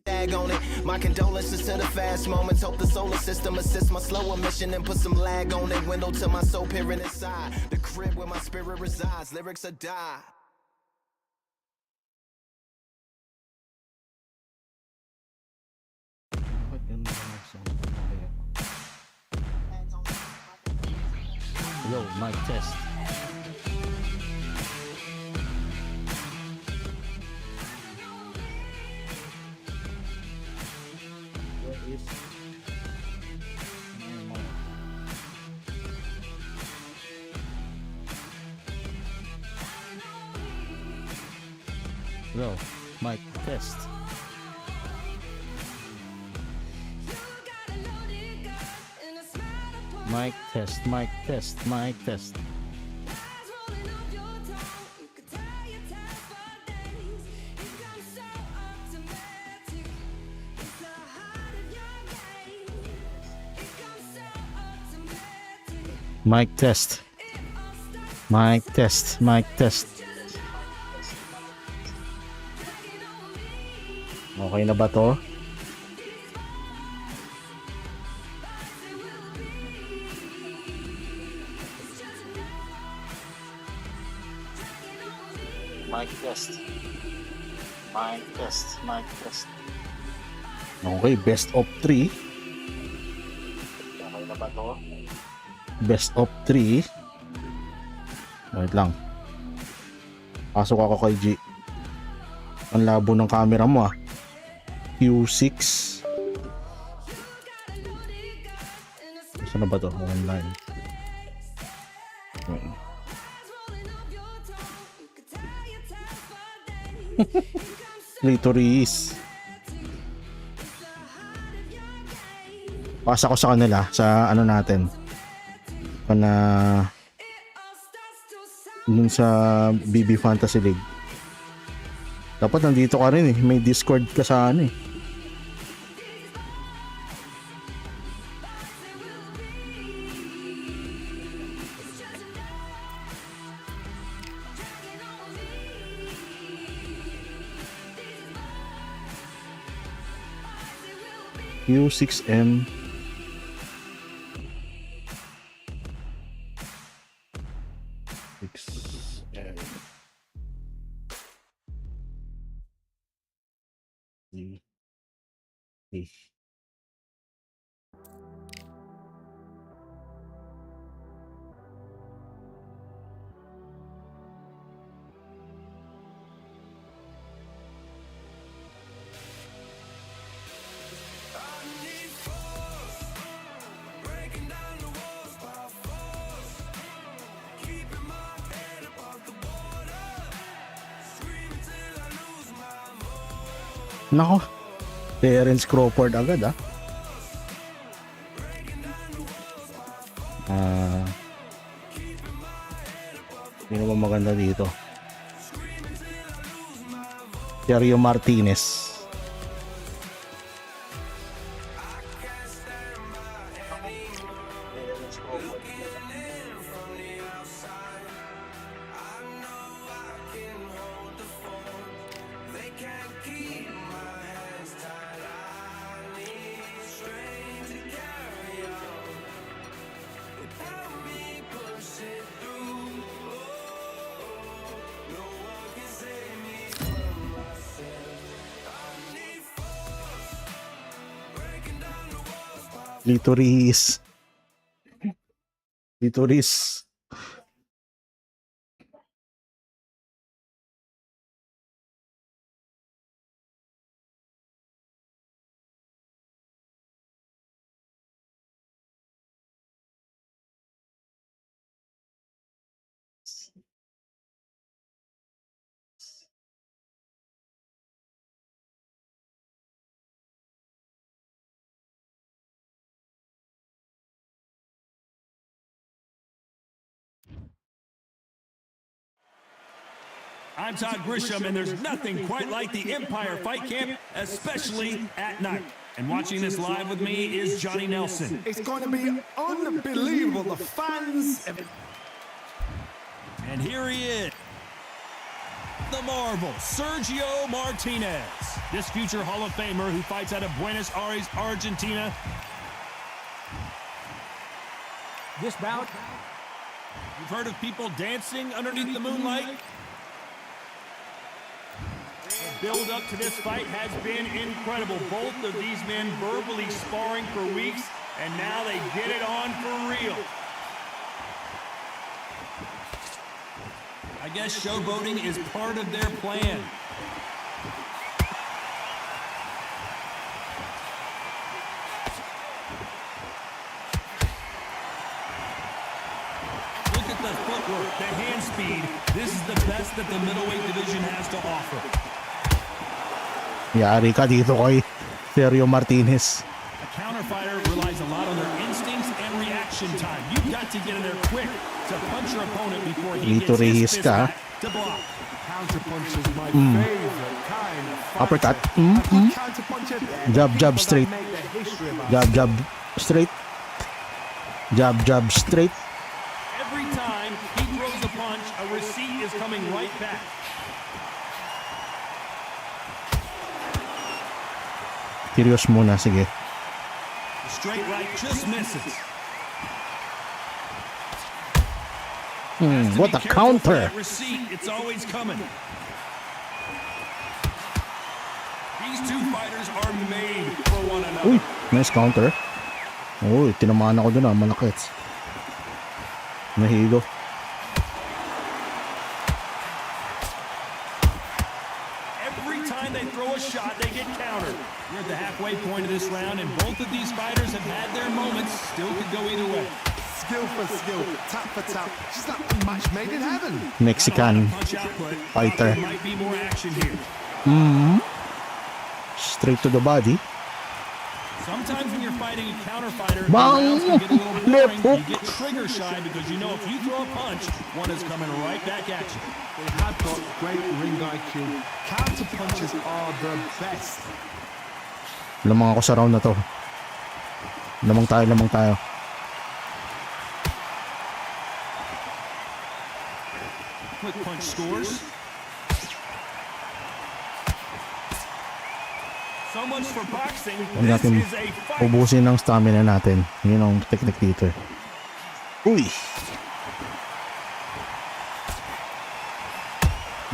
Tag on it. My condolences to the fast moments. Hope the solar system assists my slow emission and put some lag on it. Window to my soul peering inside the crib where my spirit resides. Lyrics are die. Yo, mic test. Where is my mic? Yo, mic test. Mic test, mic test, mic test. Mic test. Mic test, mic test. Okay na ba to? Mic test. Mic test. Mic test. Okay, best of 3. Okay na ba to? Best of 3. Wait lang. Pasok ako kay G. Ang labo ng camera mo ah. Q6. Saan na ba to? Online. Clitoris. Pasa ko sa kanila sa ano natin. Na dun sa BB Fantasy League. Dapat nandito ka rin eh. May Discord ka sa ano eh. U6M. Nako, Terence Crawford agad ah. Sino ba maganda dito? Sergio Martinez. Clitoris. Clitoris. I'm Todd Grisham, and there's nothing quite like the Empire Fight Camp, especially at night. And watching this live with me is Johnny Nelson. It's going to be unbelievable. The fans. And here he is, the Marvel, Sergio Martinez. This future Hall of Famer who fights out of Buenos Aires, Argentina. This bout, You've heard of people dancing underneath the moonlight? The build up to this fight has been incredible. Both of these men verbally sparring for weeks, and now they get it on for real. I guess showboating is part of their plan. Look at the footwork, the hand speed. This is the best that the middleweight division has to offer. Yari ka dito kay Sergio Martinez. A counter fighter relies a lot on their instincts and reaction time. You've got to get in there quick to punch your opponent before he Lito gets his Reyes fist ka. back to block. Counter punch is my favorite kind of fighter. Uppercut. A good counter puncher. Jab, jab, People straight. that make their history about Jab, jab, straight. Jab, jab, straight. Every time he throws a punch, a receipt is coming right back. Serious muna, sige. The straight right just misses. Has to What be a careful for counter. that receipt. It's always coming. These two fighters are made for one another. Uy, nice counter. Uy, tinamaan ako dun malakits. Nahilo. Every time they throw a shot, they get countered. We're at the halfway point of this round, and both of these fighters have had their moments. Still could go either way. skill for skill, tap for tap. Just like a match made in heaven. Mexican Punch output. fighter. There might be more action here. Straight to the body. Sometimes when you're fighting a counter fighter, the Bang! rounds can get a little Left boring. hook. You get trigger shy because you know if you throw a punch, one is coming right back at you. They have got great ring IQ. Counter punches are the best. Lamang ako sa round na to. Lamang tayo. Quick punch scores. So much for boxing. Huwag This natin is a fight. ubusin ang stamina natin. Yun ang technique dito. Uy!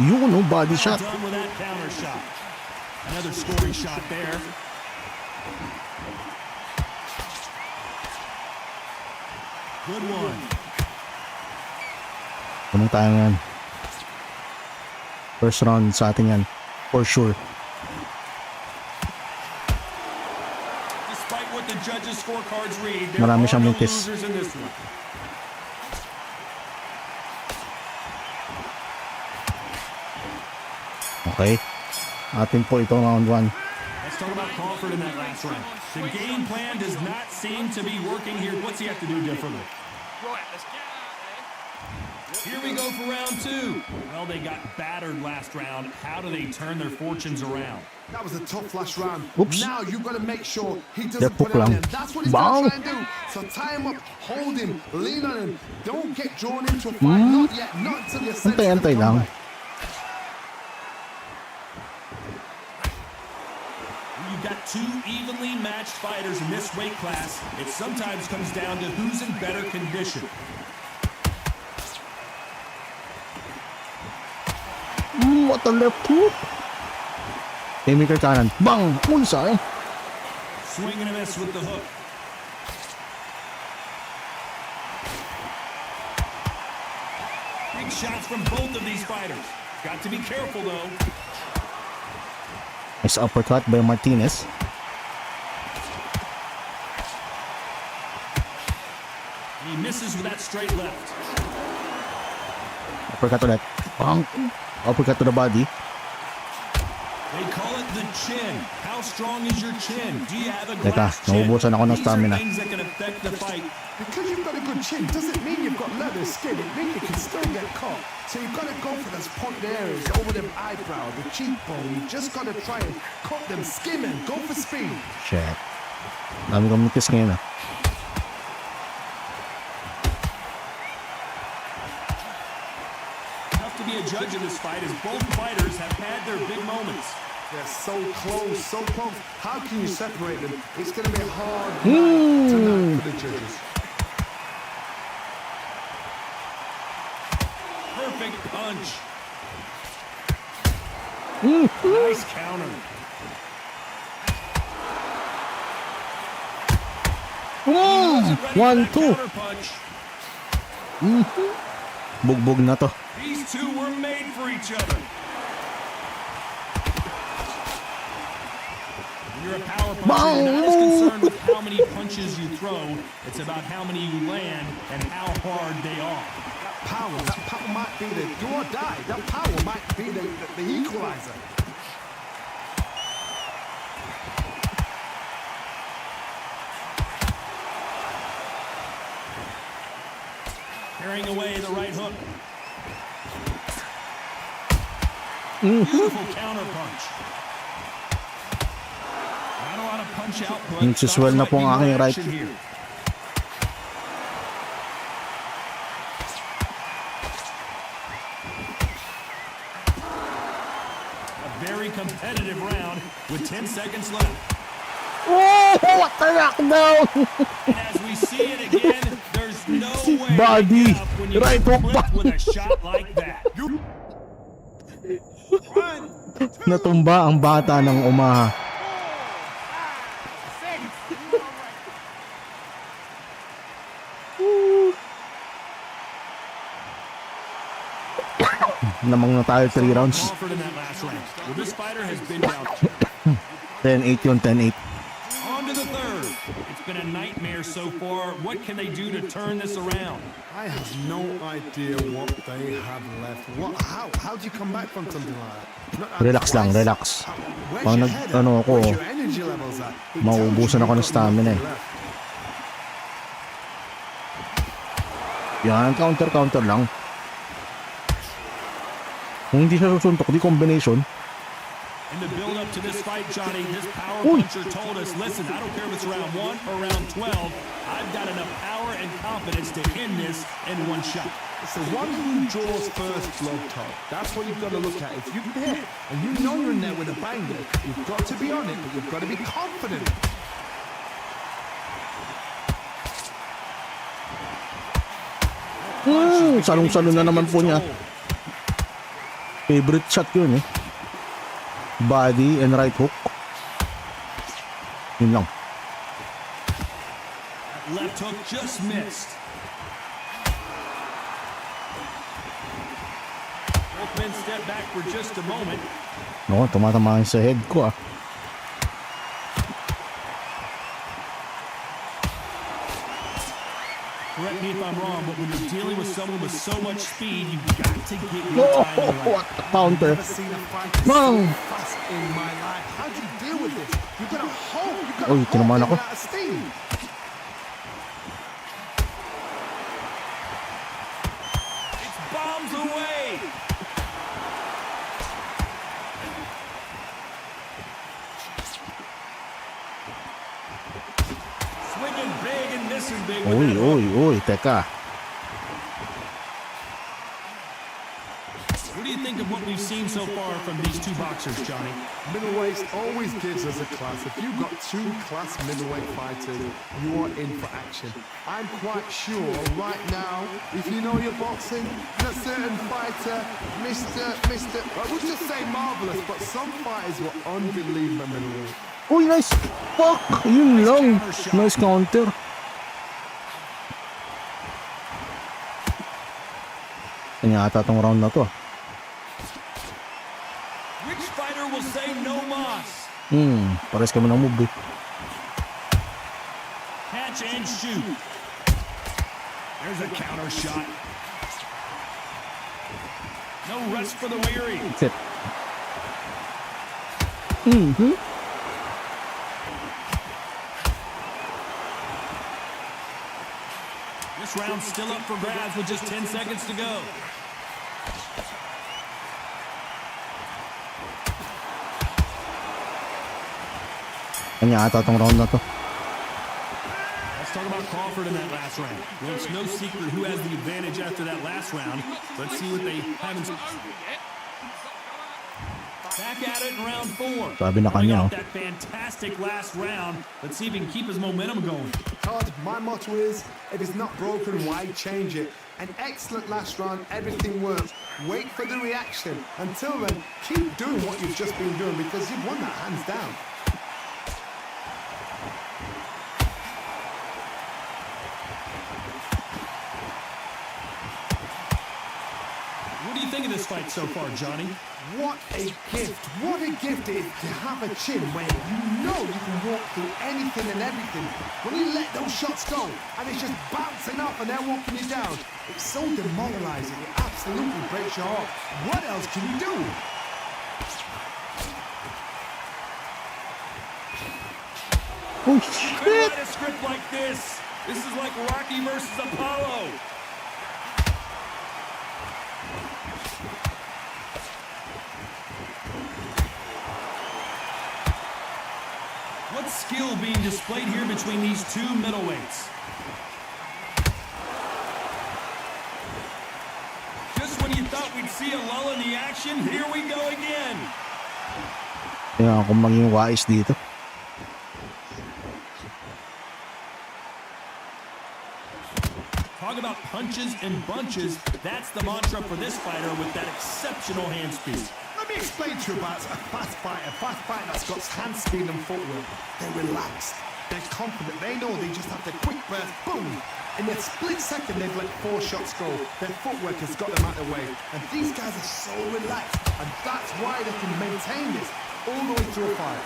Yun, no, body shot. Done with that counter shot. Another scoring shot there. Good one. Lamang tayo yan. First round sa atin yan. For sure. Despite what the judges' scorecards read, there Marami are siyang no mintis. losers in this one. Okay. Atin po ito round 1. Let's talk about Crawford in that last round. The game plan does not seem to be working here. What's he have to do differently? Here we go for round 2. Well, they got battered last round. How do they turn their fortunes around? That was a tough last round. Oops. Now you've got to make sure he That doesn't put hook it on lang. him. That's what he's Bang! going to try and do. So tie him up, hold him, lean on him. Don't get drawn into a fight. Not yet. Not until you're set. Antay lang. You've got two evenly matched fighters in this weight class. It sometimes comes down to who's in better condition. What a left hook. Haymaker kanan. Bang! Unsay. Swing and a miss with the hook. Big shots from both of these fighters. Got to be careful, though. Nice uppercut by Martinez. And he misses with that straight left. Uppercut ulit. Bang! Uppercut to the body. They call it the chin. How How strong is your chin? Do you have a Teka, glass chin? naubusan ako ng These are stamina. things that can affect the fight. Because you've got a good chin doesn't mean you've got leather skin. It means you can still get caught. So you've got to go for those pointed areas over them eyebrow, the cheekbone. You just got to try and cut them, skim and go for speed. Shit. Dami kong mitis ngayon ah. Tough to be a judge in this fight as both fighters have had their big moments. They're so close, so close. How can you separate them? It's going to be a hard night tonight for the judges. Perfect punch. Nice counter. One, two. Counter punch. Bugbog na to. These two were made for each other. When you're a power puncher, you're not as concerned with how many punches you throw. It's about how many you land and how hard they are. That power might be the do or die. That power might be the equalizer. Carrying away the right hook. Beautiful counter punch. Not a lot of punch output. Nagsiswell na po ang aking right. Here. A very competitive round with 10 seconds left. Oh, what the knockdown! And as we see it again, there's no way Body. to get up when you Right get hook clipped body. with a shot like that. Natumba ang bata ng Umaha. Namang na tayo 3 rounds. Crawford in that last round. Well, this fighter has been down. 10-8 yun, 10-8. On to the third. It's been a nightmare so far. What can they do to turn this around? I have no idea what they have left. How do you come back from something like that? Relax lang, relax. Pag nag-ano ako, mauubusan ako ng stamina eh. Yan, counter lang. Kung hindi siya susuntok, di combination. In the build-up to this fight, Johnny, this power puncher told us, listen, I don't care if it's round 1 or round 12, I've got enough power and confidence to end this in one shot. It's the one who draws first blood, Todd. That's what you've got to look at. If you're there and you know you're in there with a banger, you've got to be on it, but you've got to be confident. Salong-salo na naman po niya. Favorite shot yun eh. Body and right hook. Yun lang. Left hook just missed. Both men step back for just a moment. No, tumatamaan sa head ko ah. Correct me if I'm wrong, but when you're dealing with someone with so much speed, you've got to get your timing right. What the counter? I've never seen a fighter so fast in my life. How do you deal with this? You've got to hold. You've got to Uy, hold tinamaan them ako. out of steam. It's bombs away. Swinging big and missing big with that hook. Uy, teka. What do you think of what we've seen so far from these two boxers, Johnny? Middleweight always gives us a class. If you've got two class middleweight fighters, you are in for action. I'm quite sure right now, if you know your boxing, that certain fighter, I would just say marvelous, but some fighters were unbelievable middleweight. Uy, nice. Fuck, yun lang. Nice counter. Kanya ata tong round na to. Which fighter will say no mas? Pares kami ng move eh. Catch and shoot. There's a counter shot. No rest for the weary. That's it. last round still up for grabs with just 10 seconds to go. Kanya ata tong round na to. Let's talk about Crawford in that last round. Well, it's no secret who has the advantage after that last round. Let's see what they have in. Back at it in round 4. Sabi na kanya, oh. That fantastic last round. Let's see if he can keep his momentum going. Todd, my motto is, if it's not broken, why change it? An excellent last round, everything works. Wait for the reaction. Until then, keep doing what you've just been doing because you've won that hands down. What do you think of this fight so far, Johnny? What a gift. What a gift it is to have a chin where you know you can walk through anything and everything. When you let those shots go and it's just bouncing off and they're walking you down, it's so demoralizing. It absolutely breaks your heart. What else can you do? Oh, Couldn't shit! write a script like this. This is like Rocky versus Apollo. What skill being displayed here between these two middleweights? Just when you thought we'd see a lull in the action, here we go again. Kaya kung maging wais dito. Talk about punches and bunches. That's the mantra for this fighter with that exceptional hand speed. Let me explain to you about a fast fighter that's got hand speed and footwork. They're relaxed. They're confident. They know they just have to quick burst, boom. In a split second, they've let 4 shots go. Their footwork has got them out of the way. And these guys are so relaxed. And that's why they can maintain this all the way through a fight.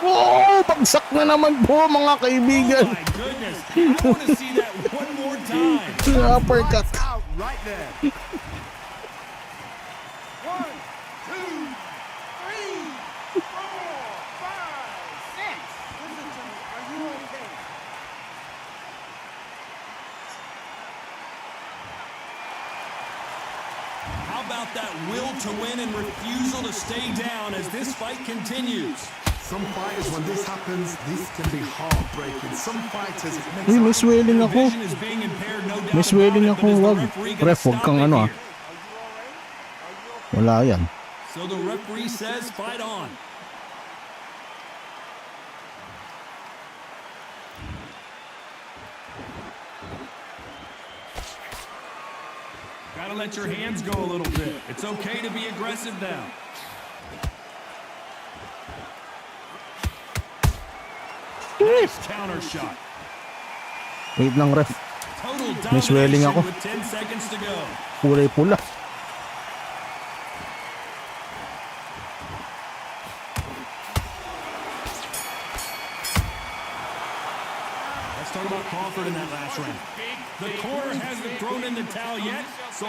Oh, bagsak na naman po mga kaibigan. Oh my goodness. I want to see that one more time. Uppercut. Lights out right there. 1, 2, 3, 4, 5, 6. Listen to me. Are you okay? How about that will to win and refusal to stay down as this fight continues? Some fighters, when this happens, this can be heartbreaking. Some fighters, it makes Uy, may swelling ako. Vision is being impaired, no doubt May swelling about it, ako. but is the Wag. referee gonna Ref, wag stop kang it ano ah. here? Wala yan. So the referee says fight on. Gotta let your hands go a little bit. It's okay to be aggressive now. Nice counter shot. Wait lang, ref. Total May swelling domination ako. with 10 seconds to go. Kulay pula. Let's talk about Crawford in that last round. The corner hasn't thrown in the towel yet, so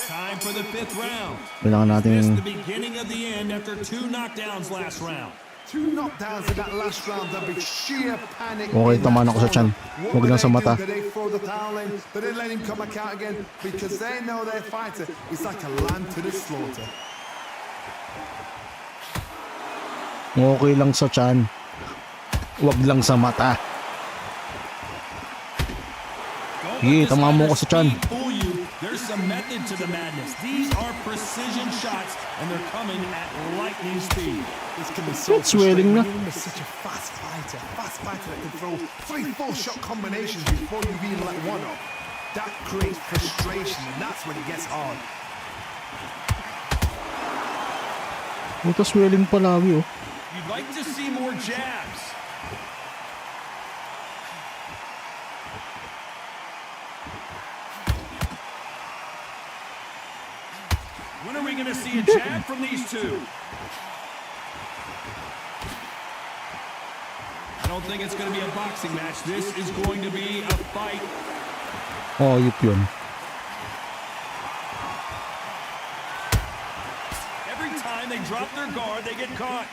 time for the 5th round. Kailangan This is natin the beginning of the end after 2 knockdowns last round. 2 knockdowns in that last round. There'll be sheer panic. Okay, tamaan ako sa tiyan. Huwag lang sa mata. Do they throw the towel in? Do they let him come back out again? Because they know their fighter is like a lamb to the slaughter. okay lang sa tiyan. Huwag lang sa mata. Sige, tama mo ko sa tiyan. There's some method to the madness. These are precision shots, and they're coming at lightning speed. This can be so It's swelling na. frustrating. He's such a fast fighter that can throw 3-4 shot combinations before you've even let one off. That creates frustration, and that's when it gets hard. Ito swelling palagi oh. You'd like to see more jabs. When are we going to see a jab from these two? I don't think it's going to be a boxing match. This is going to be a fight. Oh, yun. Every time they drop their guard, they get caught.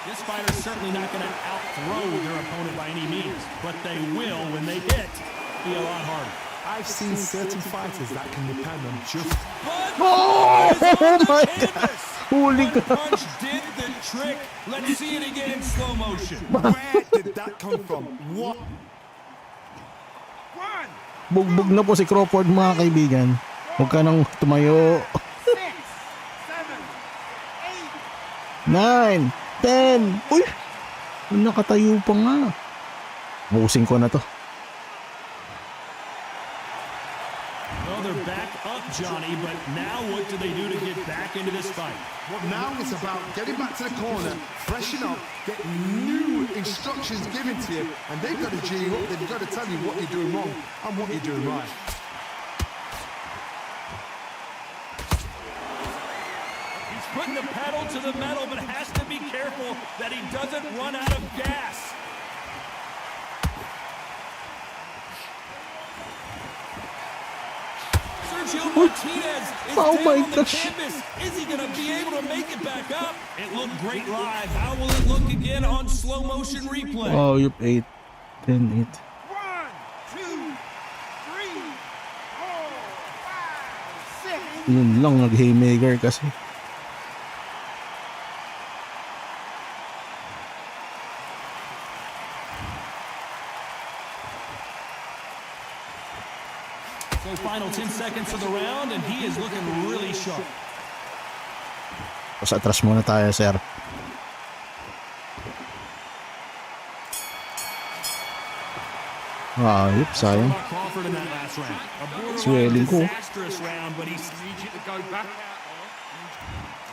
This fighter's certainly not going to out-throw their opponent by any means, but they will, when they hit, be a lot harder. I've seen certain fighters that can depend on just... Oh my God! Holy One punch did the trick. Let's see it again in slow motion. Where did that come from? What? Bugbog na po si Crawford, mga kaibigan. Huwag ka nang tumayo. 9, 10. Uy! Nakatayo pa nga. Busing ko na to. Well, they're back up, Johnny, but now what do they do to get back into this fight? Well, now it's about getting back to the corner, freshen up, get new instructions given to you, and they've got to G you up. They've got to tell you what you're doing wrong and what you're doing right. He's putting the pedal to the metal, but has to be careful that he doesn't run out of gas. Martinez is oh down my on the gosh. canvas. Is he going to be able to make it back up? It looked great live. How will it look again on slow motion replay? Oh, you've 8, 10, 8. 1, 2, 3, 4, 5, 6. Yun lang, nag-haymaker kasi. So final 10 seconds of the round, and he is looking really sharp. Tapos atras muna tayo, sir. Ayop, sayang. Crawford in that last round. A Swelling ko. disastrous round, but he's needs you to go back out.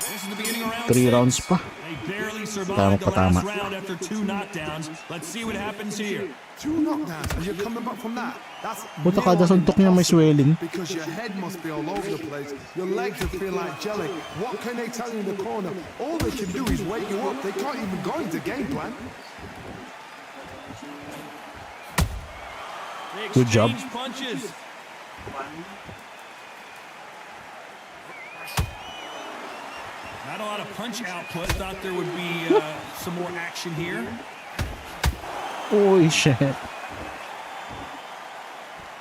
This is the beginning of round 3 6. rounds pa. They barely survived Tama the pa, tama. last round after 2 knockdowns. Let's see what happens here. 2 knockdowns and you're coming back from that. That's Puta, kada suntok niya may swelling. because your head must be all over the place. Your legs will feel like jelly. What can they tell you in the corner? All they can do is wake you up. They can't even go into game plan. They Good job. exchange punches. Not a lot of punch output. Thought there would be some more action here. Holy shit.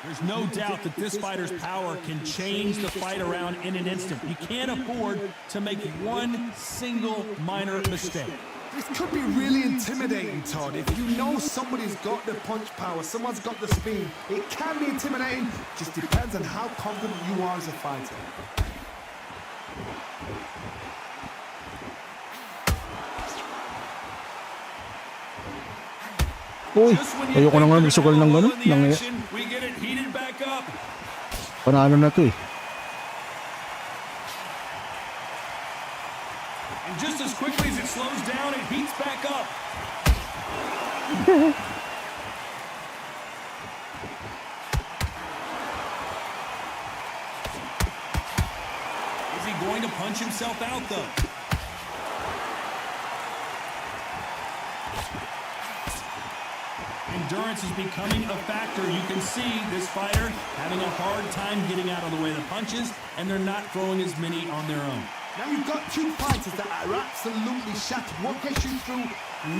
There's no doubt that this fighter's power can change the fight around in an instant. You can't afford to make one single minor mistake. This could be really intimidating, Todd. If you know somebody's got the punch power, someone's got the speed, it can be intimidating. Just depends on how confident you are as a fighter. Uy, Just when you ayoko na think nga they're nagsugal ng gonna gano'n. have a lull in the action, we get it heated back up. Panalo na to eh. And just as quickly as it slows down, it heats back up. Is he going to punch himself out, though? Endurance is becoming a factor. You can see this fighter having a hard time getting out of the way of the punches, and they're not throwing as many on their own. Now you've got 2 fighters that are absolutely shattered. What gets you through?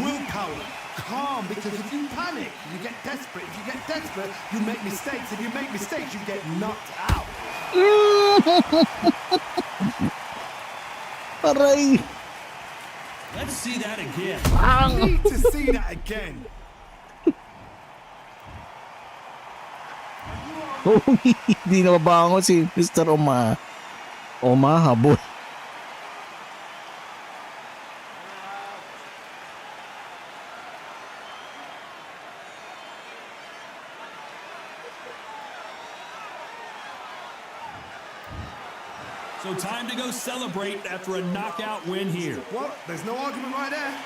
Willpower. Calm, because if you panic, you get desperate. If you get desperate, you make mistakes. If you make mistakes, you get knocked out. Aray! Let's see that again. I need to see that again. Uy, hindi na mabangon si Mr. Oma. Oma, habol. So time to go celebrate after a knockout win here. Well, there's no argument right there.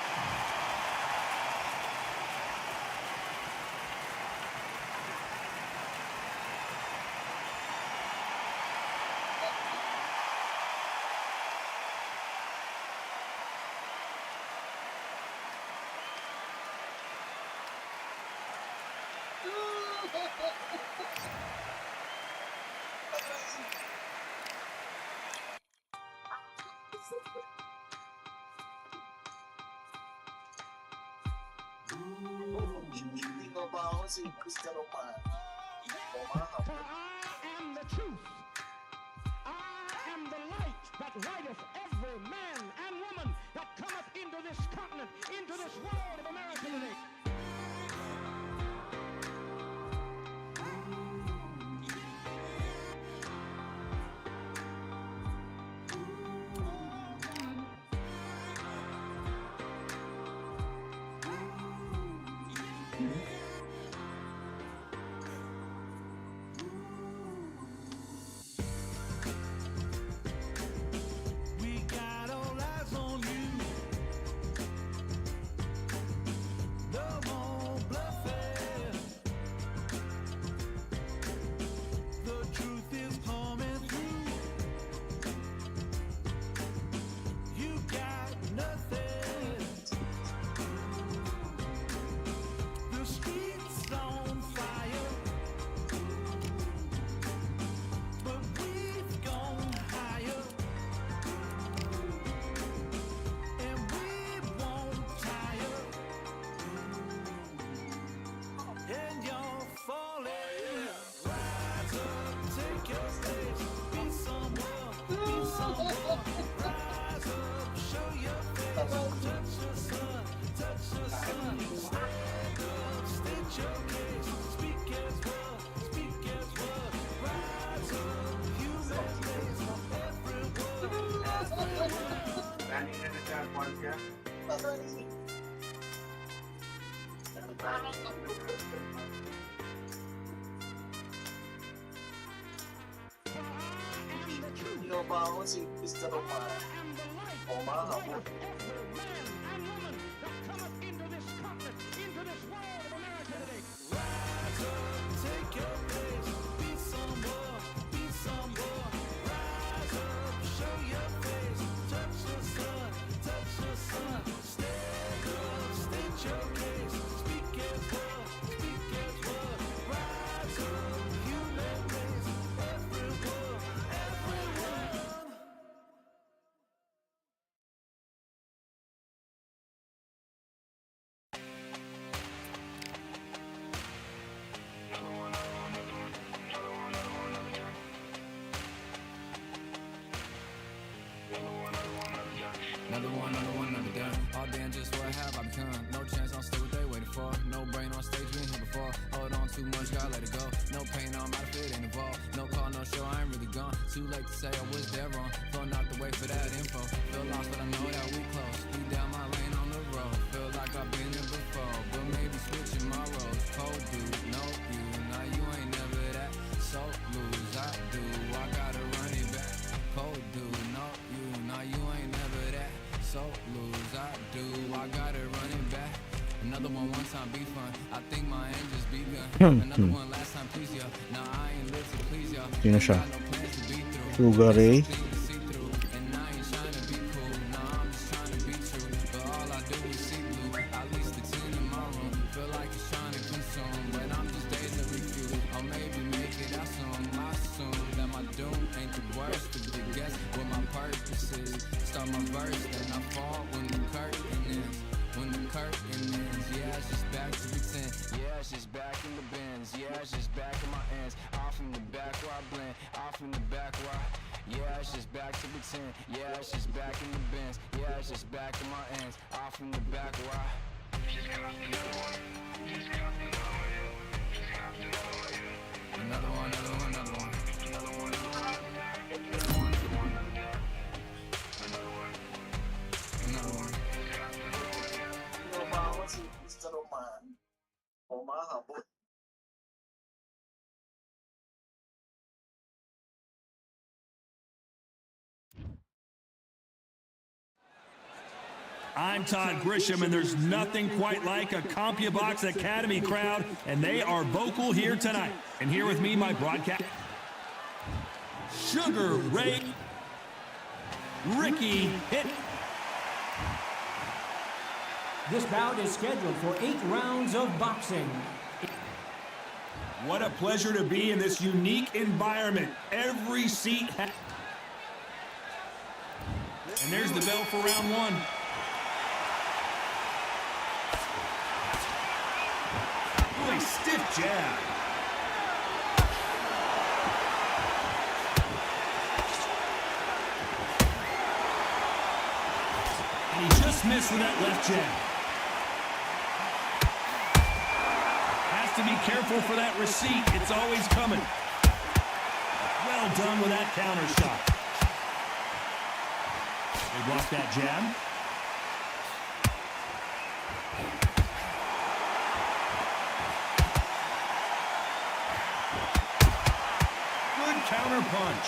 For I am the truth. I am the light that lighteth every man and woman that cometh into this continent, into this world of America today. We got all eyes on you. No more bluffing. The truth is coming through. You got nothing. The streets on fire, but we've gone higher. And we won't tire. And you're falling. Rise up, take your place. Be someone, be someone. Rise up, show your face. Touch the sun, touch the sun. Stand up, state your case. Speak as one, speak as one. Rise up, human race. Everyone, everyone. For I am the truth. I am the light that lighteth every man and woman that cometh into this continent, into this world of America today. Rise up, take your place. Be someone, be someone. Rise up, show your face. Touch the sun, touch the sun. Stand up, state your case. Speak as one, speak as one. Rise up, human race. Everyone, everyone. Another done. All damn, just what have I become? No chance, I'll stay what they waiting for. No brain on stage, been here before. Hold on too much, gotta let it go. No pain, I'm out of it, ain't involved. No call, no show, I ain't really gone. Too late to say I was dead wrong. Phone out the way for that info. Feel lost, but I know that we close. Be down my lane on the road. Feel like I've been there before, but maybe switching my roles. Cold dude, no you, now you ain't never that. So lose, I do, I gotta run it back. Cold dude, no you, now you ain't never that. So lose, I do, I gotta run it back. Another one time be fun. I think my end just begun. Another one last time please ya. Now I ain't live to please ya. Sino siya? Got no plans to be through. Sugar Ray. Things to see through. And I ain't trying to be cool. Nah, I'm just trying to be true. But all I do is see blue. At least the 10 in my room. Feel like it's trying to consume. But I'm just days to refuel. Or maybe make it out soon. I assume that my doom ain't the worst. To guess what my purpose is. Start my verse, then I fall when the curtain ends. When the curtain ends, yeah, it's just back to pretend. Yeah, it's just back in the bins. Yeah, it's just back in my ends. Off in the back where I blend. Off in the back where yeah, it's just back to pretend. Yeah, it's just back in the bins. Yeah, it's just back in my ends. Off in the back where another one, another one, another one. Another one, another one. I'm Todd Grisham, and there's nothing quite like a CompuBox Academy crowd, and they are vocal here tonight. And here with me, my broadcast, Sugar Ray, Ricky Hit. This bout is scheduled for 8 rounds of boxing. What a pleasure to be in this unique environment. Every seat has... And there's the bell for round one. really stiff jab. And he just missed with that left jab. Has to be careful for that receipt. It's always coming. Well done with that counter shot. They block that jab. Good counter punch.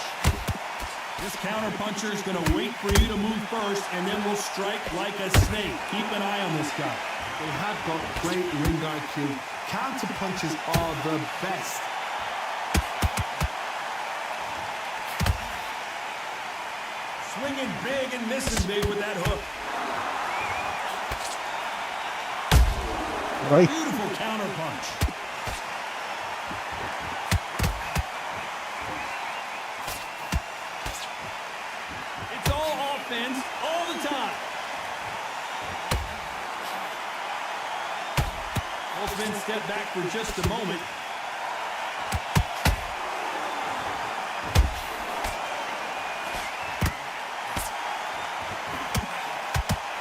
This counter puncher is going to wait for you to move first and then will strike like a snake. Keep an eye on this guy. They have got great ring IQ. Counter punches are the best. Swinging big and missing big with that hook. Right. Beautiful counter punch. It's all offense all the time. Holtzman step back for just a moment.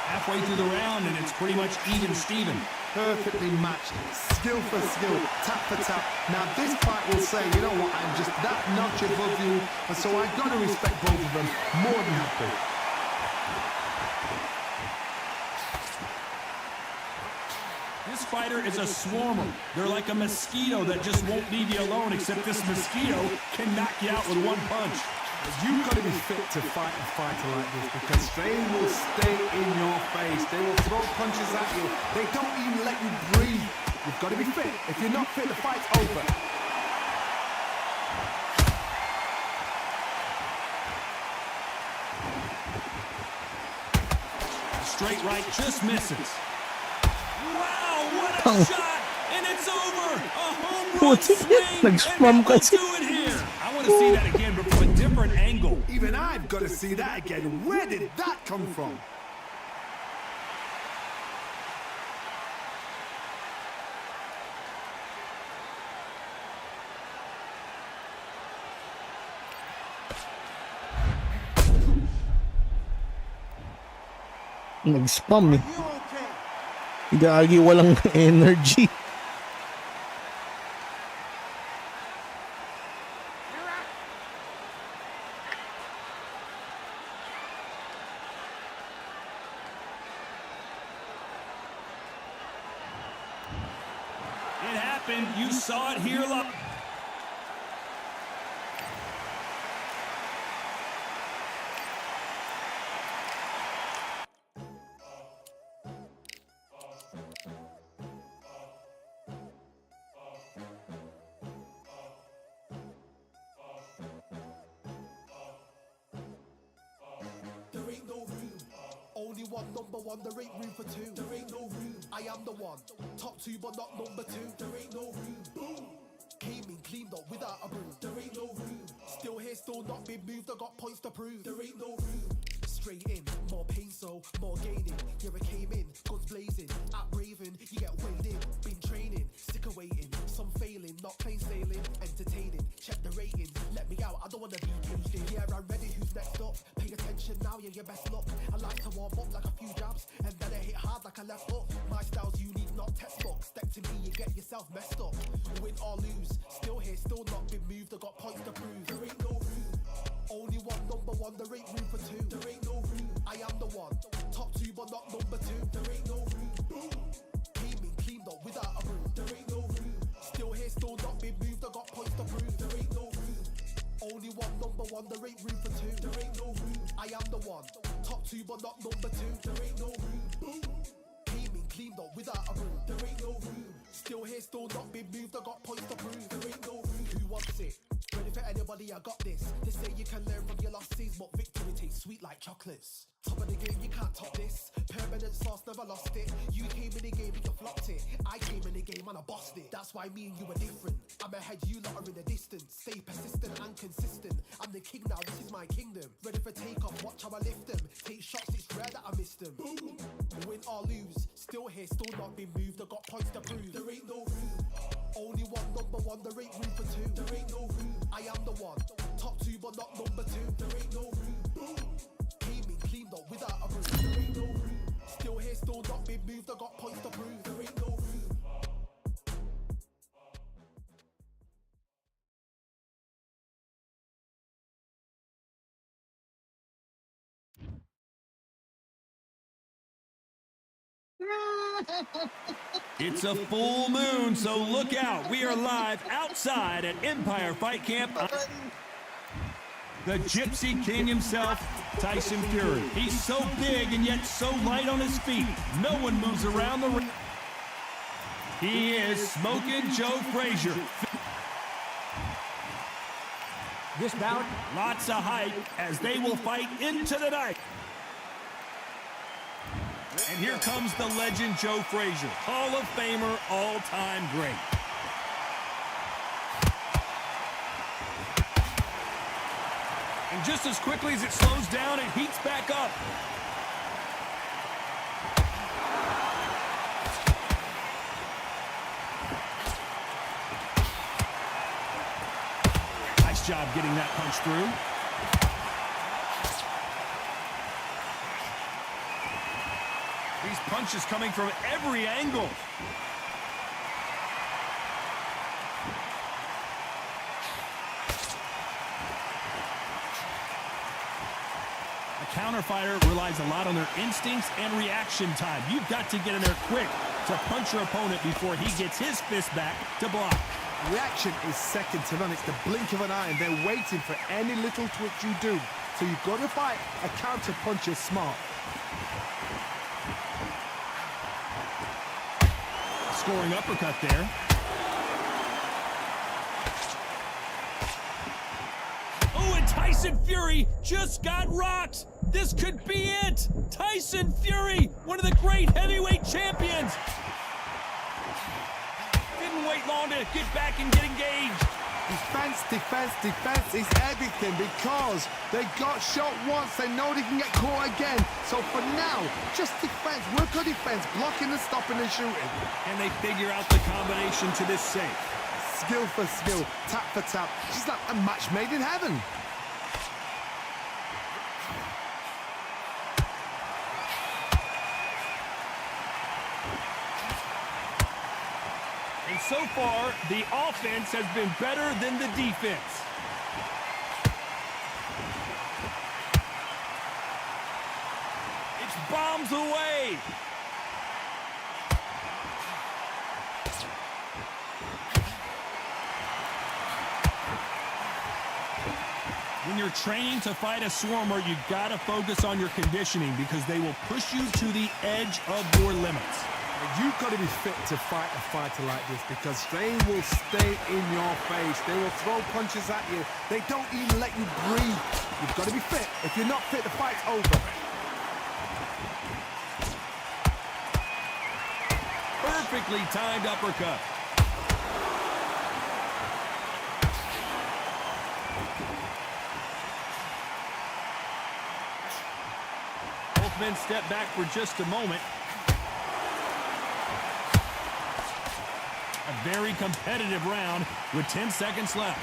Halfway through the round, and it's pretty much even Steven. Perfectly matched, skill for skill, tap for tap. Now this fight will say, you know what, I'm just that notch above you, and so I've got to respect both of them more than happy. This fighter is a swarmer. They're like a mosquito that just won't leave you alone, except this mosquito can knock you out with one punch. You've got to be fit to fight a fighter like this because they will stay in your face. They will throw punches at you. They don't even let you breathe. You've got to be fit. If you're not fit, the fight's over. Straight right just misses. Wow, what a shot! And it's over! A home run swing! And Nag-spam that will kasi. do it here! I want to see that again, but from a different angle. Even I've got to see that again. Where did that come from? Nag-spam eh. Gagi, walang energy. It happened. You saw it here live. There ain't no room. Only one number one, there ain't room for two. There ain't no room. I am the one. Top two, but not number two. There ain't no room. Boom. Came in, cleaned up without a broom. There ain't no room. Still here, still not been moved. I got points to prove. There ain't no room. Straight in, more pain, so more gaining. Yeah, I came in, guns blazing. At Raven, you get weighed in. Been training, sick of waiting. Some failing, not plain sailing. Entertaining, check the rating. Let me out, I don't wanna be caged in. Yeah, I'm ready, who's next up? Pay attention now, yeah, your best luck. I like to warm up like a few jabs, and then I hit hard like a left hook. My style's unique, not textbook. Step to me, you get yourself messed up. Win or lose, still here, still not been moved. I got points to prove. There ain't no room. Only one number one, there ain't room for two. There ain't no room. I am the one. Top two, but not number two. There ain't no room. Boom. Came in, cleaned up without a broom. There ain't no room. Still here, still not been moved. I got points to prove. There ain't no room. Only one number one, there ain't room for two. There ain't no room. I am the one. Top two, but not number two. There ain't no room. Boom. Came in, cleaned up without a broom. There ain't no room. Still here, still not been moved. I got points to prove. There ain't no room. Who wants it? Ready for anybody, I got this. They say you can learn from your losses, but victory tastes sweet like chocolates. Top of the game, you can't top this. Permanent sauce, never lost it. You came in the game and you flopped it. I came in the game and I bossed it. That's why me and you are different. I'm ahead, you lot are in the distance. Stay persistent and consistent. I'm the king now, this is my kingdom. Ready for takeoff, watch how I lift them. Take shots, it's rare that I miss them. Boom. Win or lose, still here, still not been moved. I got points to prove. There ain't no room. Only one, number one, there ain't room for two. There ain't no room. I am the one. Top two, but not number two. There ain't no room. Boom. Came in, cleaned up without a broom. There ain't no room. Still here, still not been moved. I got points to prove. There ain't no room. It's a full moon, so look out. We are live outside at Empire Fight Camp. The Gypsy King himself, Tyson Fury. He's so big and yet so light on his feet. No one moves around the ring. He is Smokin' Joe Frazier. This bout, Lots of hype as they will fight into the night. And here comes the legend Joe Frazier, Hall of Famer, all-time great. And just as quickly as it slows down, it heats back up. Nice job getting that punch through. These punches coming from every angle. A counter fighter relies a lot on their instincts and reaction time. You've got to get in there quick to punch your opponent before he gets his fist back to block. Reaction is second to none. It's the blink of an eye, and they're waiting for any little twitch you do. So you've got to fight a counter puncher smart. Scoring uppercut there. Oh, and Tyson Fury just got rocked. This could be it. Tyson Fury, one of the great heavyweight champions. Didn't wait long to get back and get engaged. Defense, defense, defense is everything because they got shot once. They know they can get caught again. So for now, just defense. Work on defense, blocking and stopping and shooting. And they figure out the combination to this safe. Skill for skill, tap for tap. Just like a match made in heaven. And so far, the offense has been better than the defense. It's bombs away. When you're training to fight a swarmer, you gotta focus on your conditioning because they will push you to the edge of your limits. You've got to be fit to fight a fighter like this because they will stay in your face. They will throw punches at you. They don't even let you breathe. You've got to be fit. If you're not fit, the fight's over. Perfectly timed uppercut. Both men step back for just a moment. A very competitive round with 10 seconds left.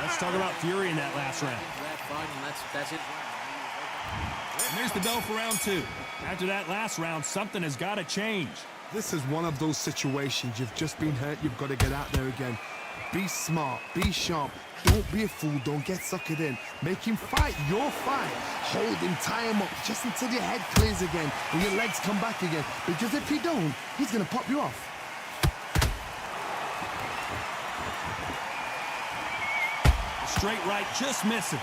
Let's talk about Fury in that last round. That's it. And there's the bell for round two. After that last round, something has got to change. This is one of those situations. You've just been hurt. You've got to get out there again. Be smart. Be sharp. Don't be a fool. Don't get suckered in. Make him fight your fight. Hold him, tie him up just until your head clears again and your legs come back again. Because if he don't, he's going to pop you off. Straight right just misses.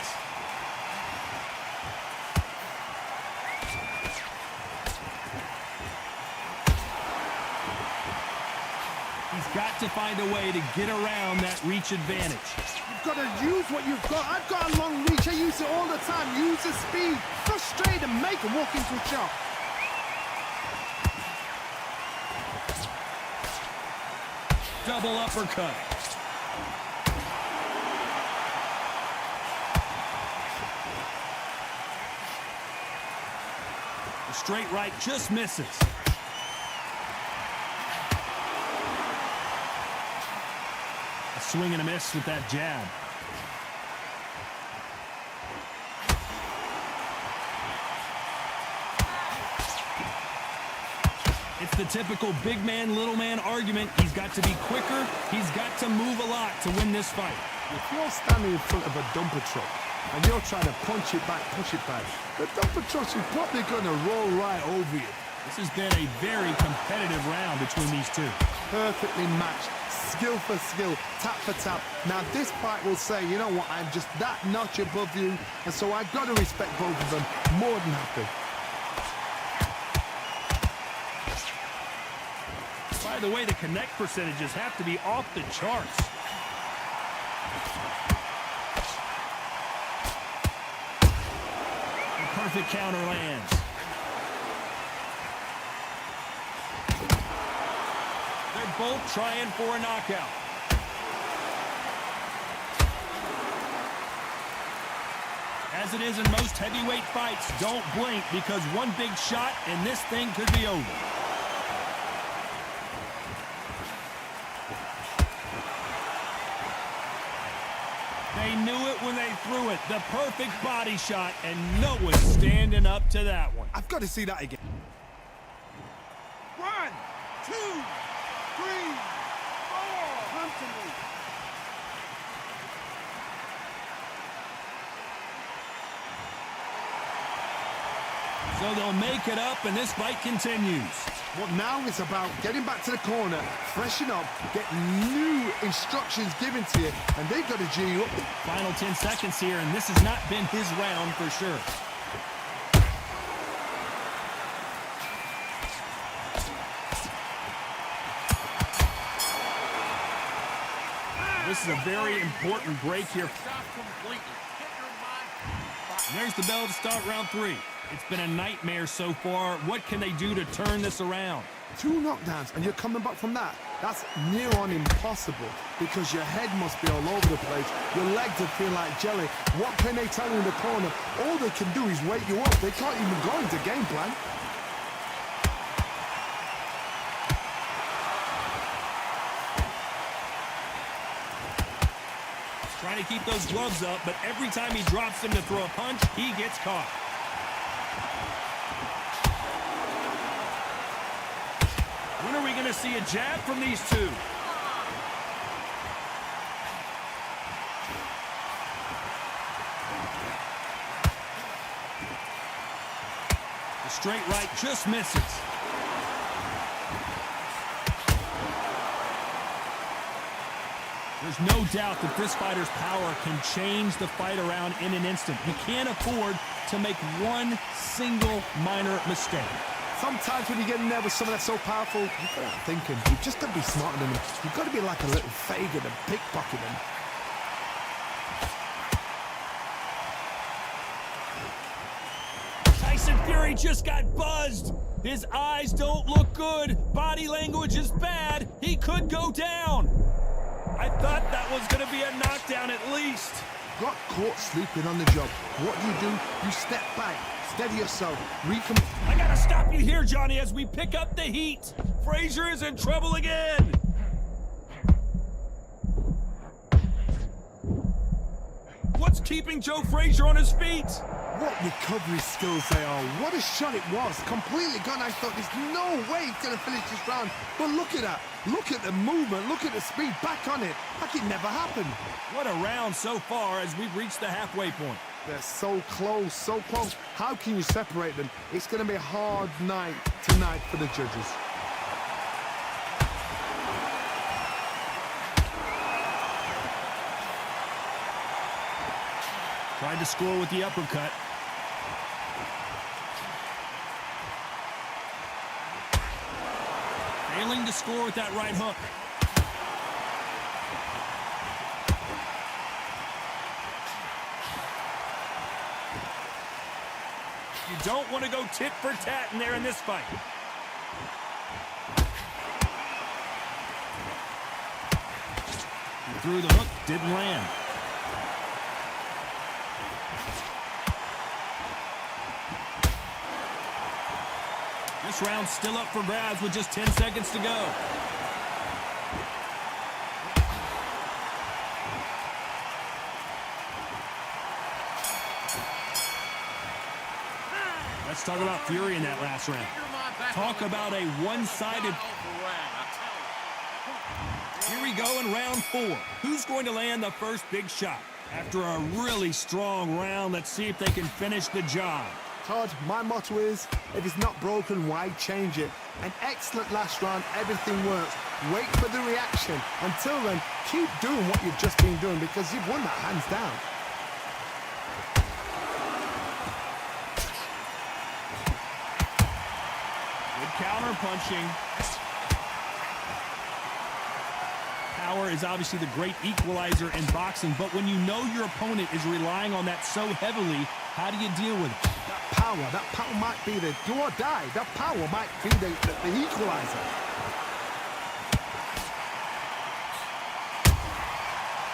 He's got to find a way to get around that reach advantage. You've got to use what you've got. I've got a long reach. I use it all the time. Use the speed. Frustrate and make him walk into a shot. Double uppercut. Straight right just misses. A swing and a miss with that jab. It's the typical big man, little man argument. He's got to be quicker. He's got to move a lot to win this fight. If you're standing in front of a dumper truck and you're trying to punch it back, the dumper truck is probably going to roll right over you. This has been a very competitive round between these two. Perfectly matched, skill for skill, tap for tap. Now this fight will say, you know what, I'm just that notch above you, and so I've got to respect both of them more than happy. By the way, the connect percentages have to be off the charts. The perfect counter lands. They're both trying for a knockout. As it is in most heavyweight fights, don't blink because one big shot and this thing could be over. They knew it when they threw it. The perfect body shot, and no one's standing up to that one. I've got to see that again. 1, 2, 3, 4. Come to me. So they'll make it up, and this fight continues. What now is about getting back to the corner, freshen up, get new instructions given to you, and they've got to G you up. Final 10 seconds here, and this has not been his round for sure. This is a very important break here. And there's the bell to start round 3. It's been a nightmare so far. What can they do to turn this around? 2 knockdowns and you're coming back from that. That's near on impossible because your head must be all over the place. Your legs will feel like jelly. What can they tell you in the corner? All they can do is wake you up. They can't even go into game plan. Trying to keep those gloves up, but every time he drops them to throw a punch, he gets caught. When are we going to see a jab from these two? The straight right just misses. There's no doubt that this fighter's power can change the fight around in an instant. He can't afford to make one single minor mistake. Sometimes when you get in there with someone that's so powerful, you've got to start thinking, you've just got to be smarter than them. You've got to be like a little faggot and pickpocket them. Tyson Fury just got buzzed. His eyes don't look good. Body language is bad. He could go down. I thought that was going to be a knockdown at least. Got caught sleeping on the job. What do? You step back, steady yourself, I got to stop you here, Johnny, as we pick up the heat. Frazier is in trouble again. What's keeping Joe Frazier on his feet? What recovery skills they are. What a shot it was. Completely gone. I thought there's no way he's going to finish this round. But look at that. Look at the movement. Look at the speed. Back on it. Like it never happened. What a round so far as we've reached the halfway point. They're so close, so close. How can you separate them? It's going to be a hard night tonight for the judges. Tried to score with the uppercut. Failing to score with that right hook. You don't want to go tit for tat in there in this fight. He threw the hook, didn't land. This round's still up for grabs with just 10 seconds to go. Let's talk about fury in that last round. Talk about a one-sided... Here we go in round 4. Who's going to land the first big shot? After a really strong round, let's see if they can finish the job. Todd, my motto is, if it's not broken, why change it? An excellent last round, everything works. Wait for the reaction. Until then, keep doing what you've just been doing because you've won that hands down. Good counter punching. Power is obviously the great equalizer in boxing, but when you know your opponent is relying on that so heavily, how do you deal with it? That power might be the do or die. That power might be the equalizer.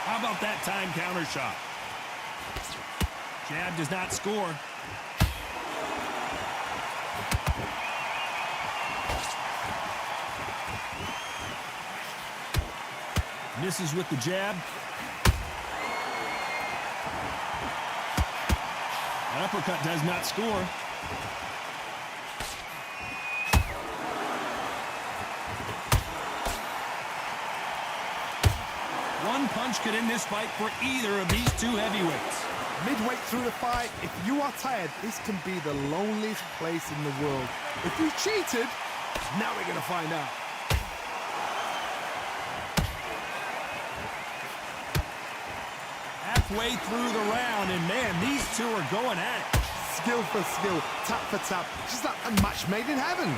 How about that time counter shot? Jab does not score. Misses with the jab. An uppercut does not score. One punch could end this fight for either of these two heavyweights. Midway through the fight, if you are tired, this can be the loneliest place in the world. If you cheated, now we're going to find out. Halfway through the round, and man, these two are going at it. Skill for skill, tap for tap, just like a match made in heaven.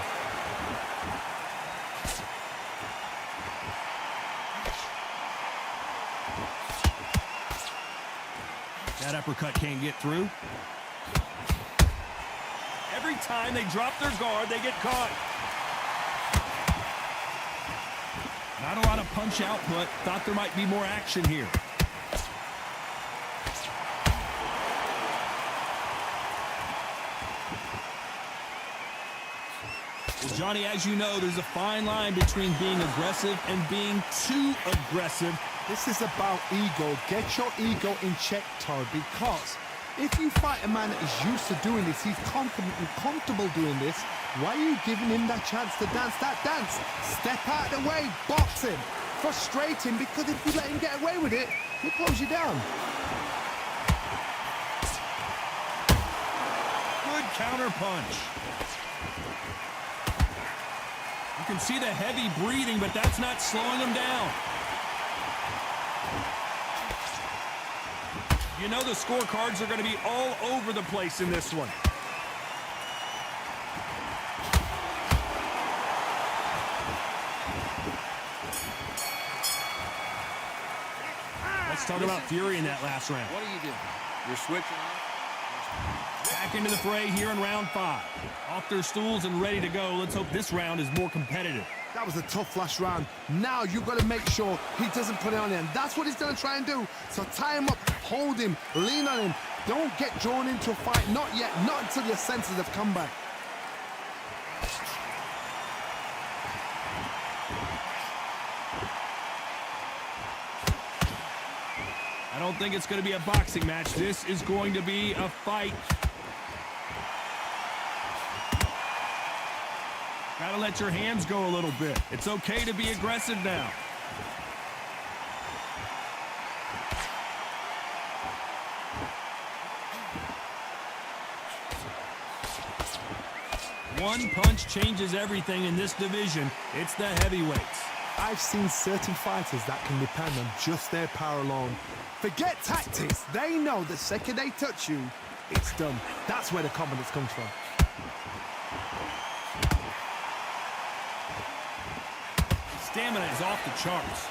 That uppercut can't get through. Every time they drop their guard, they get caught. Not a lot of punch output. Thought there might be more action here. Well, Johnny, as you know, there's a fine line between being aggressive and being too aggressive. This is about ego. Get your ego in check, Todd, because if you fight a man that is used to doing this, he's confident and comfortable doing this, why are you giving him that chance to dance that dance? Step out of the way, box him, frustrate him, because if you let him get away with it, he'll close you down. Good counter punch. You can see the heavy breathing, but that's not slowing him down. You know the scorecards are going to be all over the place in this one. Let's talk about fury in that last round. What are you doing? You're switching off? Back into the fray here in round 5. Off their stools and ready to go. Let's hope this round is more competitive. That was a tough last round. Now you've got to make sure he doesn't put it on him. That's what he's going to try and do. So tie him up, hold him, lean on him. Don't get drawn into a fight. Not yet. Not until your senses have come back. I don't think it's going to be a boxing match. This is going to be a fight. Gotta let your hands go a little bit. It's okay to be aggressive now. One punch changes everything in this division. It's the heavyweights. I've seen certain fighters that can depend on just their power alone. Forget tactics. They know the second they touch you, it's done. That's where the confidence comes from. Stamina is off the charts.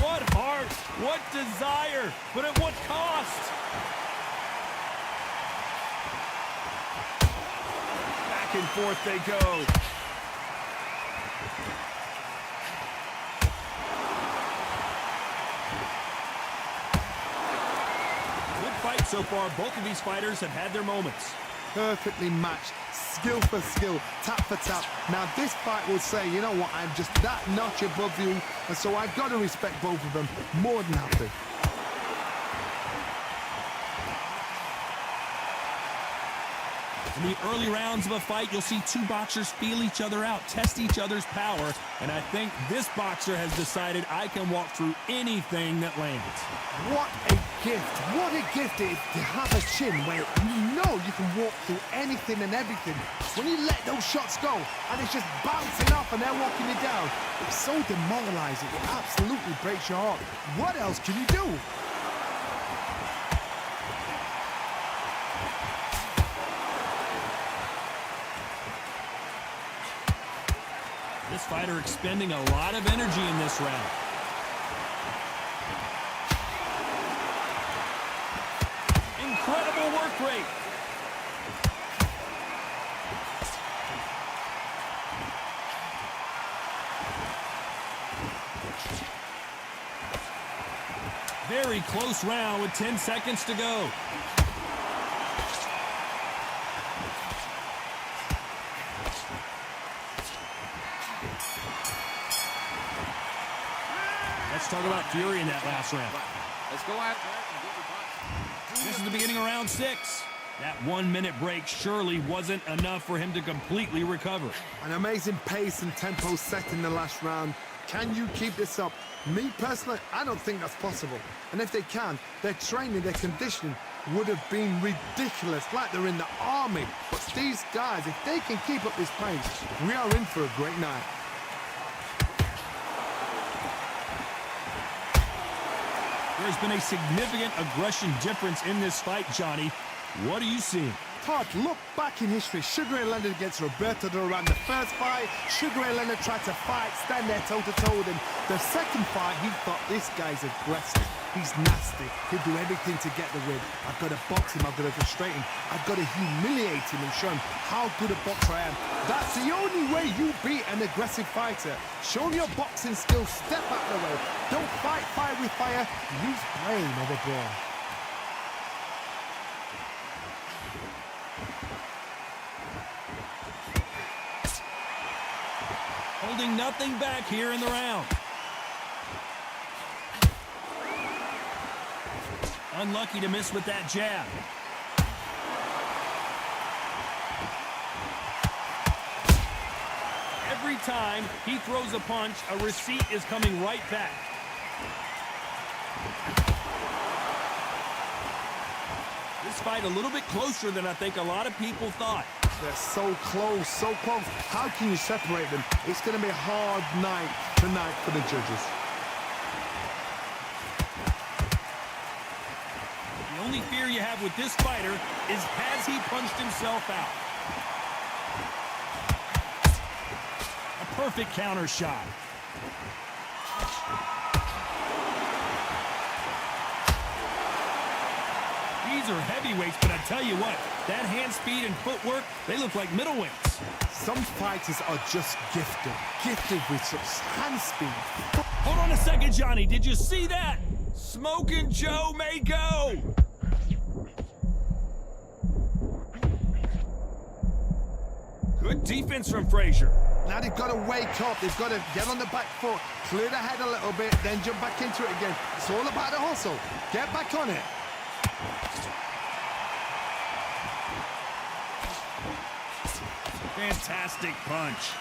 What heart, what desire, but at what cost? Back and forth they go. fight so far, both of these fighters have had their moments. Perfectly matched, skill for skill, tap for tap. Now this fight will say, you know what, I'm just that notch above you, and so I've got to respect both of them more than happy. In the early rounds of a fight, you'll see two boxers feel each other out, test each other's power, and I think this boxer has decided I can walk through anything that lands. What a gift it is to have a chin where you know you can walk through anything and everything. When you let those shots go, and it's just bouncing off and they're walking you down, it's so demoralizing, it absolutely breaks your heart. What else can you do? This fighter expending a lot of energy in this round. Incredible work rate. Very close round with 10 seconds to go. Let's talk about fury in that last round. Let's go out there and get your box. This is the beginning of round 6. That 1 minute break surely wasn't enough for him to completely recover. An amazing pace and tempo set in the last round. Can you keep this up? Me personally, I don't think that's possible. And if they can, their training, their conditioning would have been ridiculous, like they're in the army. But these guys, if they can keep up this pace, we are in for a great night. There's been a significant aggression difference in this fight, Johnny. What are you seeing? Todd, look back in history. Sugar Ray Leonard against Roberto Duran. The first fight, Sugar Ray Leonard tried to fight, stand there toe-to-toe with him. The second fight, he thought, this guy's aggressive. He's nasty. He'll do everything to get the win. I've got to box him. I've got to frustrate him. I've got to humiliate him and show him how good a boxer I am. That's the only way you beat an aggressive fighter. Show him your boxing skills. Step out of the way. Don't fight fire with fire. Use brain over brawn. Holding nothing back here in the round. Unlucky to miss with that jab. Every time he throws a punch, a receipt is coming right back. This fight a little bit closer than I think a lot of people thought. They're so close, so close. How can you separate them? It's going to be a hard night tonight for the judges. The only fear you have with this fighter is, has he punched himself out? A perfect counter shot. These are heavyweights, but I tell you what, that hand speed and footwork, they look like middleweights. Some fighters are just gifted with such hand speed. Hold on a second, Johnny. Did you see that? Smoking Joe may go. Good defense from Frazier. Now they've got to wake up. They've got to get on the back foot, clear the head a little bit, then jump back into it again. It's all about the hustle. Get back on it. Fantastic punch.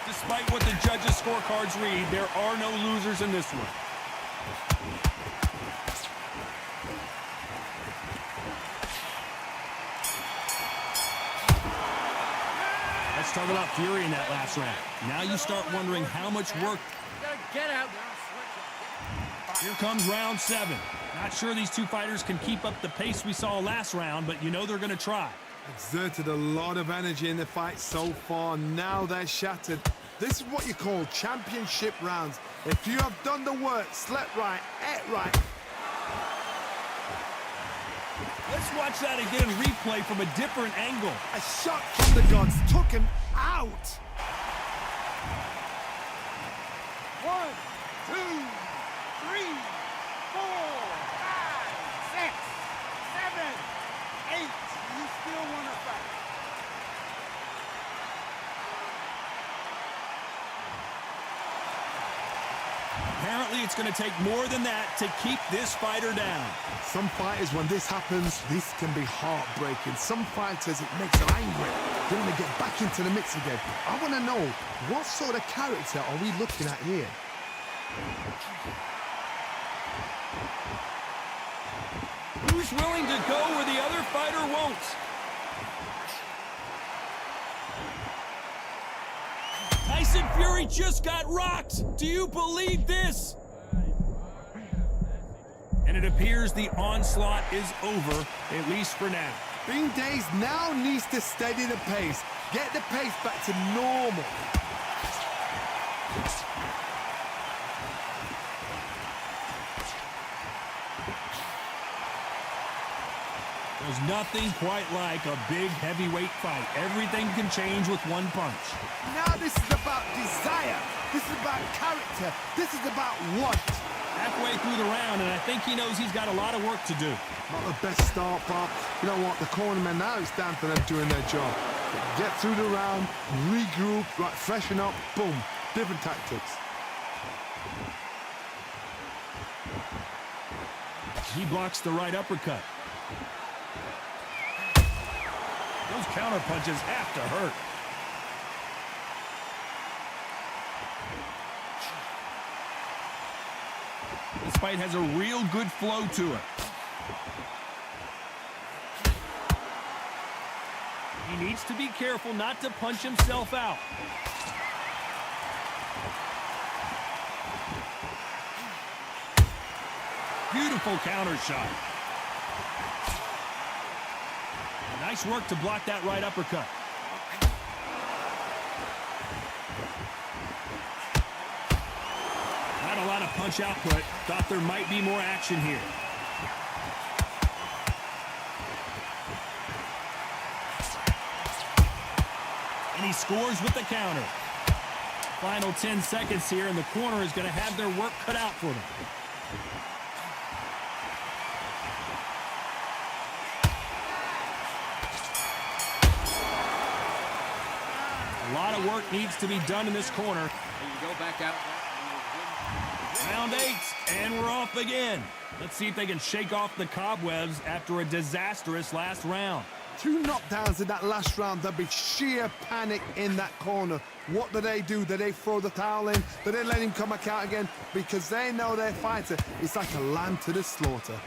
Despite what the judges' scorecards read, there are no losers in this one. Let's talk about fury in that last round. Now you start wondering how much work. Get out. Here comes round 7. Not sure these two fighters can keep up the pace we saw last round, but you know they're going to try. Exerted a lot of energy in the fight so far. Now they're shattered. This is what you call championship rounds. If you have done the work, slept right, ate right. Let's watch that again in replay from a different angle. A shot from the gods took him out. 1, 2, 3, 4, 5, 6, 7, 8. You still want to fight? Apparently, it's going to take more than that to keep this fighter down. Some fighters, when this happens, this can be heartbreaking. Some fighters, it makes them angry. They want to get back into the mix again. I want to know, what sort of character are we looking at here? Who's willing to go where the other fighter won't? Tyson Fury just got rocked. Do you believe this? And it appears the onslaught is over, at least for now. Bean Days now needs to steady the pace. Get the pace back to normal. There's nothing quite like a big heavyweight fight. Everything can change with one punch. Now this is about desire. This is about character. This is about want. Halfway through the round, and I think he knows he's got a lot of work to do. Not the best start, Bob. You know what? The cornermen now, it's down to them doing their job. Get through the round, regroup, right, freshen up, boom. Different tactics. He blocks the right uppercut. Those counter punches have to hurt. This fight has a real good flow to it. He needs to be careful not to punch himself out. Beautiful counter shot. Nice work to block that right uppercut. Not a lot of punch output. Thought there might be more action here. And he scores with the counter. Final 10 seconds here, and the corner is going to have their work cut out for them. A lot of work needs to be done in this corner. You go back out. Round 8, and we're off again. Let's see if they can shake off the cobwebs after a disastrous last round. 2 knockdowns in that last round. There'll be sheer panic in that corner. What do? Do they throw the towel in? Do they let him come back out again? Because they know their fighter is like a lamb to the slaughter.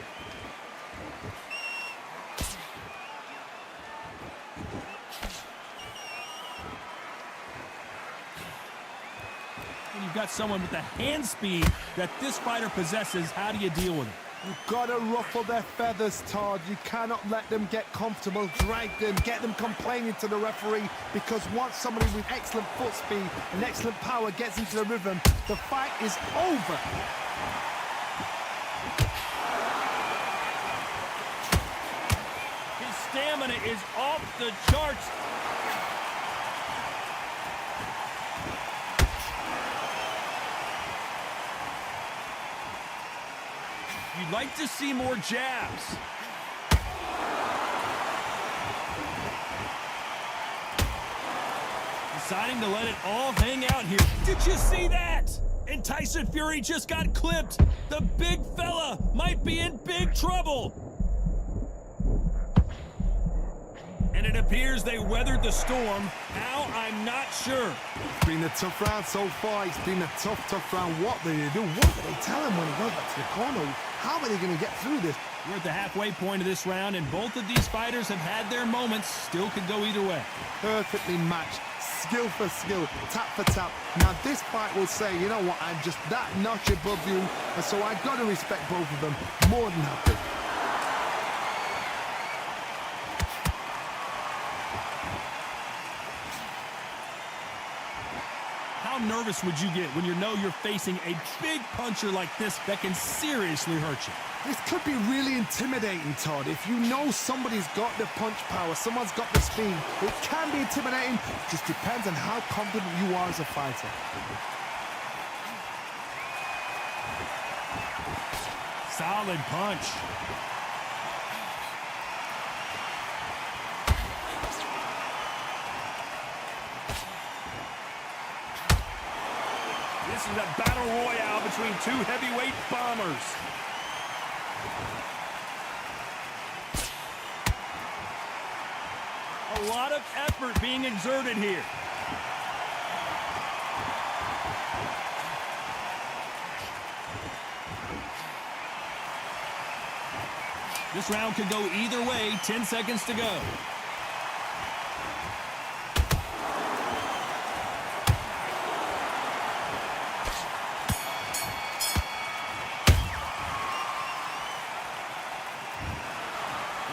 When you've got someone with the hand speed that this fighter possesses, how do you deal with it? You've got to ruffle their feathers, Todd. You cannot let them get comfortable, drag them, get them complaining to the referee, because once somebody with excellent foot speed and excellent power gets into the rhythm, the fight is over. His stamina is off the charts. You'd like to see more jabs. Deciding to let it all hang out here. Did you see that? And Tyson Fury just got clipped. The big fella might be in big trouble. And it appears they weathered the storm. How? I'm not sure. It's been a tough round so far. It's been a tough round. What do they do? What do they tell him when he goes back to the corner? How are they going to get through this? We're at the halfway point of this round, and both of these fighters have had their moments. Still could go either way. Perfectly matched. Skill for skill. Tap for tap. Now this fight will say, you know what, I'm just that notch above you, and so I've got to respect both of them. More than happy. How nervous would you get when you know you're facing a big puncher like this that can seriously hurt you? This could be really intimidating, Todd. If you know somebody's got the punch power, someone's got the speed, it can be intimidating. Just depends on how confident you are as a fighter. Solid punch. This is a battle royale between two heavyweight bombers. A lot of effort being exerted here. This round could go either way. 10 seconds to go.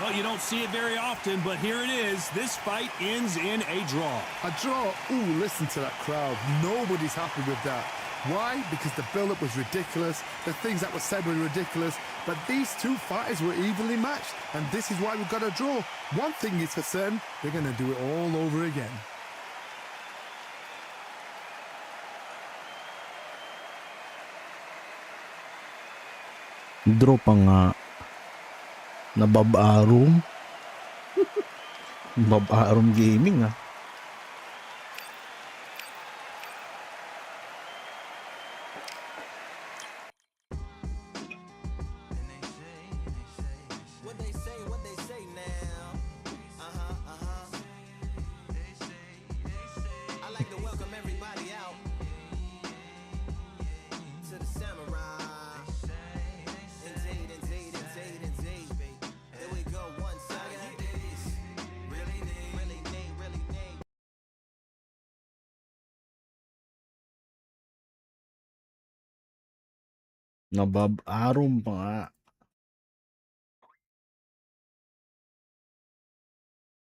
Well, you don't see it very often, but here it is. This fight ends in a draw. A draw? Ooh, listen to that crowd. Nobody's happy with that. Why? Because the build-up was ridiculous, the things that were said were ridiculous, but these two fighters were evenly matched, and this is why we got a draw. One thing is for certain, they're going to do it all over again. Draw pa nga. Nabab-arum. Bab-arum gaming ah. What they say now. I like to welcome everybody out to the samurai. Indeed. Here we go once again. Really need. Nabab-arum pa nga.